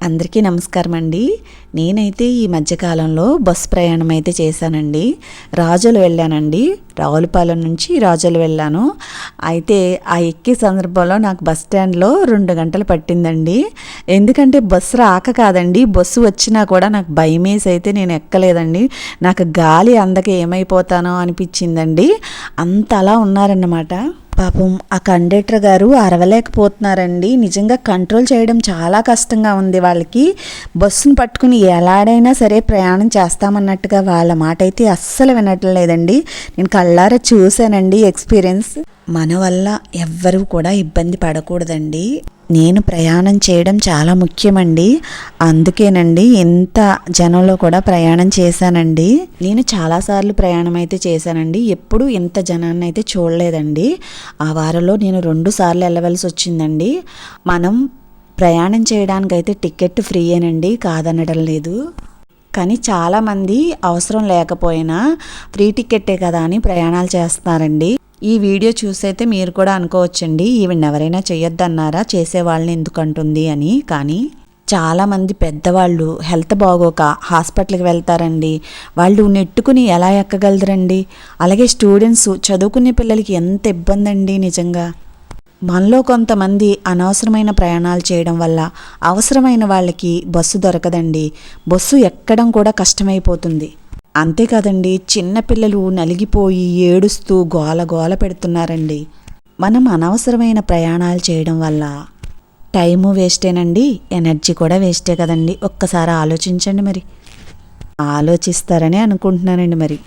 అందరికీ నమస్కారం అండి. నేనైతే ఈ మధ్యకాలంలో బస్సు ప్రయాణం అయితే చేశానండి. రాజోలు వెళ్ళానండి. రావులపాలెం నుంచి రాజోలు వెళ్ళాను. అయితే ఆ ఎక్కే సందర్భంలో నాకు బస్ స్టాండ్లో 2 గంటలు పట్టిందండి. ఎందుకంటే బస్సు రాక కాదండి, బస్సు వచ్చినా కూడా నాకు భయమేసి అయితే నేను ఎక్కలేదండి. నాకు గాలి అందక ఏమైపోతానో అనిపించిందండి. అంత అలా ఉన్నారన్నమాట. పాపం ఆ కండక్టర్ గారు అరవలేకపోతున్నారండి. నిజంగా కంట్రోల్ చేయడం చాలా కష్టంగా ఉంది వాళ్ళకి. బస్సును పట్టుకుని ఎలాడైనా సరే ప్రయాణం చేస్తామన్నట్టుగా వాళ్ళ మాట అయితే అస్సలు వినట్లేదండి. నేను కళ్ళారా చూశానండి ఎక్స్పీరియన్స్. మన వల్ల ఎవ్వరూ కూడా ఇబ్బంది పడకూడదండి. నేను ప్రయాణం చేయడం చాలా ముఖ్యమండి. అందుకేనండి ఇంత జనంలో కూడా ప్రయాణం చేశానండి. నేను చాలాసార్లు ప్రయాణం అయితే చేశానండి. ఎప్పుడు ఇంత జనాన్ని అయితే చూడలేదండి. ఆ వారంలో నేను 2 సార్లు వెళ్ళవలసి వచ్చిందండి. మనం ప్రయాణం చేయడానికైతే టికెట్ ఫ్రీయేనండి, కాదనడం లేదు. కానీ చాలామంది అవసరం లేకపోయినా ఫ్రీ టికెట్టే కదా అని ప్రయాణాలు చేస్తున్నారండి. ఈ వీడియో చూసైతే మీరు కూడా అనుకోవచ్చండి, ఈవెన్ ఎవరైనా చేయొద్దన్నారా, చేసేవాళ్ళని ఎందుకు అంటుంది అని. కానీ చాలామంది పెద్దవాళ్ళు హెల్త్ బాగోక హాస్పిటల్కి వెళ్తారండి. వాళ్ళు నెట్టుకుని ఎలా ఎక్కగలరండి? అలాగే స్టూడెంట్స్, చదువుకునే పిల్లలకి ఎంత ఇబ్బంది అండి నిజంగా. మనలో కొంతమంది అనవసరమైన ప్రయాణాలు చేయడం వల్ల అవసరమైన వాళ్ళకి బస్సు దొరకదండి. బస్సు ఎక్కడం కూడా కష్టమైపోతుంది. అంతేకాదండి, చిన్నపిల్లలు నలిగిపోయి ఏడుస్తూ గోల గోల పెడుతున్నారండి. మనం అనవసరమైన ప్రయాణాలు చేయడం వల్ల టైము వేస్టేనండి, ఎనర్జీ కూడా వేస్టే కదండి. ఒక్కసారి ఆలోచించండి. మరి ఆలోచిస్తారని అనుకుంటున్నానండి. మరి